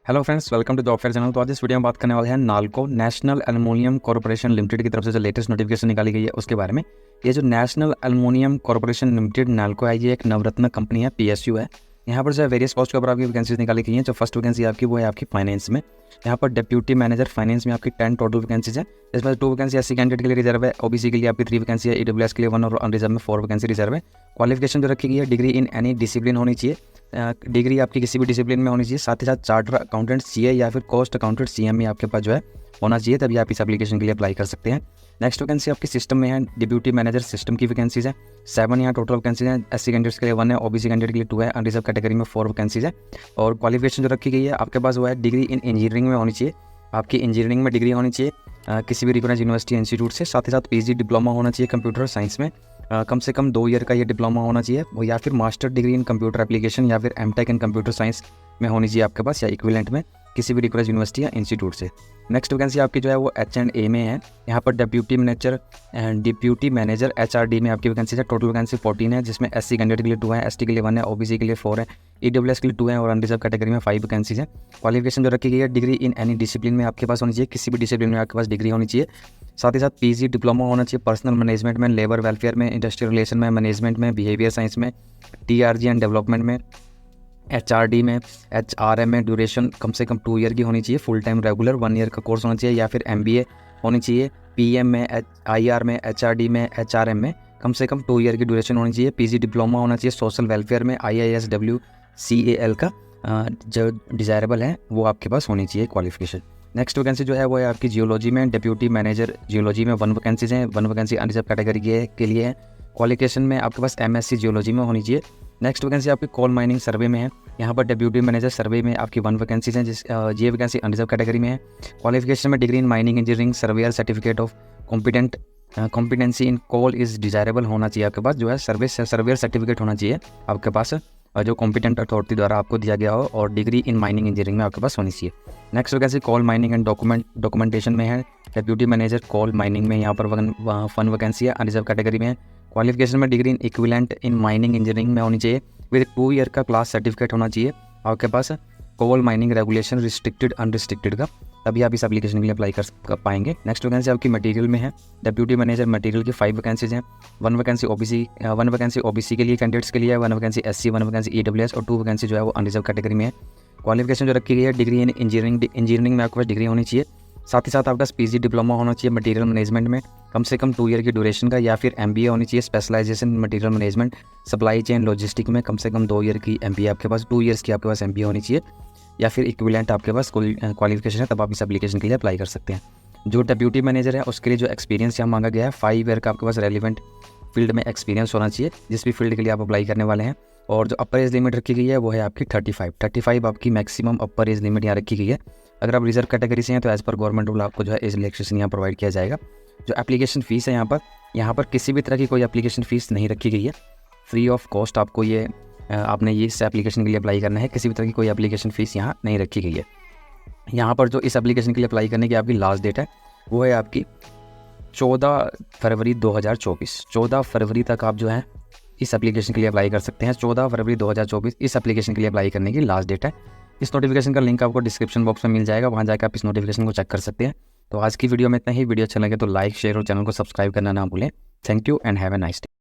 Hello friends, welcome to job fair channel. तो आज इस वीडियो में बात करने वाले हैं NALCO national aluminium corporation limited की तरफ से जो लेटेस्ट नोटिफिकेशन निकाली गई है उसके बारे में। ये जो national aluminium corporation limited NALCO है, ये एक नवरत्न कंपनी है, पीएसयू है। यहाँ पर जो है वेरियस पोस्ट के ऊपर आपकी वैकेंसीज निकाली गई हैं। जो फर्स्ट वैकेंसी आपकी वो है आपकी फाइनेंस में। यहाँ पर डिप्यूटी मैनेजर फाइनेंस में आपकी 10 टोटल वैकेंसीज है। इसमें 2 वैकेंसी एससी कैंडिडेट के लिए रिजर्व है, ओबीसी के लिए आपकी 3 वैकेंसी है, ईडब्ल्यूएस के लिए 1 और अनरिजर्व में 4 वैकेंसी रिजर्व है। क्वालिफिकेशन जो रखी गई है, डिग्री इन एनी डिसिप्लिन होनी चाहिए। डिग्री आपकी किसी भी डिसिप्लिन में होनी चाहिए। साथ ही साथ चार्टर अकाउंटेंट सीए या फिर कॉस्ट अकाउंटेंट सीएमए आपके पास जो है होना चाहिए, तभी आप इस एप्लीकेशन के लिए अप्लाई कर सकते हैं। नेक्स्ट वैकेंसी आपकी सिस्टम में है, डिप्यूटी मैनेजर सिस्टम की वैकेंसीज है 7 यहाँ टोटल वैकेंसीज हैं। एससी कैंडिडेट्स के लिए 1 है, ओबीसी कैंडिडेट के लिए 2 है, अनरिजर्व कैटेगरी में 4 वैकेंसीज है। और क्वालिफिकेशन जो रखी गई है आपके पास वो है डिग्री इन इंजीनियरिंग में होनी चाहिए। आपकी इंजीनियरिंग में डिग्री होनी चाहिए किसी भी रिकॉग्नाइज्ड यूनिवर्सिटी इंस्टीट्यूट से। साथ ही साथ पीजी डिप्लोमा होना चाहिए कंप्यूटर साइंस में, कम से कम 2 ईयर का ये डिप्लोमा होना चाहिए, वो या फिर master degree in computer application या फिर एमटेक इन कंप्यूटर साइंस में होनी चाहिए आपके पास, या इक्विवेलेंट में किसी भी रिकॉग्नाइज्ड यूनिवर्सिटी या इंस्टीट्यूट से। नेक्स्ट वैकेंसी आपकी जो है वो H&A में है। यहाँ पर डिप्यूटी मैनेजर HRD में आपकी वैकेंसी है। टोटल वैकेंसी 14 है, जिसमें एससी कैंडिडेट के लिए 2 है, एसटी के लिए 1 है, ओबीसी के लिए 4 है, ईडब्ल्यूएस के लिए 2 है और अनरिजर्व कैटेगरी में 5 वैकेंसीज है। क्वालिफिकेशन जो रखी गई है, डिग्री इन एनी डिसिप्लिन में आपके पास होनी चाहिए, किसी भी डिसिप्लिन में आपके पास डिग्री होनी चाहिए। साथ ही साथ पीजी डिप्लोमा होना चाहिए पर्सनल मैनेजमेंट में, लेबर वेलफेयर में, इंडस्ट्रियल रिलेशन में, मैनेजमेंट में, बिहेवियर साइंस में, TRG एंड डेवलपमेंट में, HRD में, HRM में। ड्यूरेशन कम से कम 2 ईयर की होनी चाहिए, फुल टाइम रेगुलर 1 ईयर का कोर्स होना चाहिए, या फिर MBA होनी चाहिए। PM में, IR में, HRD में, HRM में कम से कम 2 ईयर की ड्यूरेशन होनी चाहिए। PG डिप्लोमा होना चाहिए सोशल वेलफेयर में, IISWCAL का जो डिज़ायरेबल है वो आपके पास होनी चाहिए क्वालिफिकेशन। नेक्स्ट वैकेंसी जो है वो है आपकी जियोलॉजी में, डिप्यूटी मैनेजर जियोलॉजी में 1 वैकेंसीज हैं, 1 वैकेंसी अनरिजर्व कैटेगरी के लिए है। क्वालिफिकेशन में आपके पास MSc जियोलॉजी में होनी चाहिए। नेक्स्ट वैकेंसी आपकी कोल माइनिंग सर्वे में है। यहाँ पर डिप्यूटी मैनेजर सर्वे में आपकी 1 वैकेंसीज हैं, ये वैकेंसी अनरिजर्व कैटेगरी में है। क्वालिफिकेशन में degree in mining engineering surveyor certificate of competency in coal is desirable होना चाहिए आपके पास, जो है सर्वेयर सर्टिफिकेट होना चाहिए आपके पास, जो कॉम्पिटेंट अथॉरिटी द्वारा आपको दिया गया हो, और डिग्री इन माइनिंग इंजीनियरिंग में आपके पास होनी चाहिए। Next vacancy coal mining and documentation में है। डिप्यूटी मैनेजर कोल माइनिंग में यहाँ पर 1 वैकेंसी है, अनरिजर्व कैटेगरी में है। क्वालिफिकेशन में degree in equivalent in mining engineering में होनी चाहिए, विद 2 ईयर का क्लास सर्टिफिकेट होना चाहिए आपके पास, coal mining regulation restricted unrestricted का, तभी आप इस एप्लीकेशन के लिए अप्लाई कर पाएंगे। नेक्स्ट वैकेंसी आपकी मटेरियल में है। डिप्यूटी मैनेजर मटेरियल की 5 वैकेंसीज हैं। 1 वैकेंसी ओबीसी के लिए कैंडिडेट्स के लिए है, 1 वैकेंसी SC, 1 वैकेंसी ईडब्ल्यूएस और 2 वैकेंसी जो है वो अनरिजर्व कैटेगरी में है। क्वालिफिकेशन जो रखी गई है, डिग्री इन इंजीनियरिंग में आपके पास डिग्री होनी चाहिए। साथ ही साथ आपका PG डिप्लोमा होना चाहिए मटेरियल मैनेजमेंट में, कम से कम 2 ईयर की ड्यूरेशन का, या फिर MBA होनी चाहिए specialisation material management supply chain logistic में, कम से कम 2 ईयर की MBA आपके पास, 2 ईयर्स की आपके पास MBA होनी चाहिए, या फिर इक्विवेलेंट आपके पास कोई क्वालिफिकेशन है, तब आप इस एप्लीकेशन के लिए अप्लाई कर सकते हैं। जो डिप्यूटी मैनेजर है उसके लिए जो एक्सपीरियंस यहाँ मांगा गया है, 5 ईयर का आपके पास रेलिवेंट फील्ड में एक्सपीरियंस होना चाहिए, जिस भी फील्ड के लिए आप अप्लाई करने वाले हैं। और जो अपर एज लिमिट रखी गई है वो है आपकी 35 आपकी मैक्सिमम अपर एज लिमिट यहाँ रखी गई है। अगर आप रिजर्व कैटेगरी से हैं तो एज पर गवर्नमेंट रूल आपको जो है एज रिलैक्सेशन यहाँ प्रोवाइड किया जाएगा। जो एप्लीकेशन फ़ीस है यहाँ पर किसी भी तरह की कोई एप्लीकेशन फ़ीस नहीं रखी गई है, फ्री ऑफ कॉस्ट आपको आपने इस एप्लीकेशन के लिए अप्लाई करना है, किसी भी तरह की कोई एप्लीकेशन फ़ीस यहाँ नहीं रखी गई है। यहाँ पर जो इस एप्लीकेशन के लिए अप्लाई करने की आपकी लास्ट डेट है वो है आपकी 14 फरवरी 2024। 14 फरवरी तक आप जो है इस एप्लीकेशन के लिए अप्लाई कर सकते हैं। 14 फरवरी 2024 इस एप्लीकेशन के लिए अप्लाई करने की लास्ट डेट है। इस नोटिफिकेशन का लिंक आपको डिस्क्रिप्शन बॉक्स में मिल जाएगा, वहाँ जाकर आप इस नोटिफिकेशन को चेक कर सकते हैं। तो आज की वीडियो में इतना ही। वीडियो अच्छा लगे तो लाइक, शेयर और चैनल को सब्सक्राइब करना ना भूलें। Thank you and have a nice day.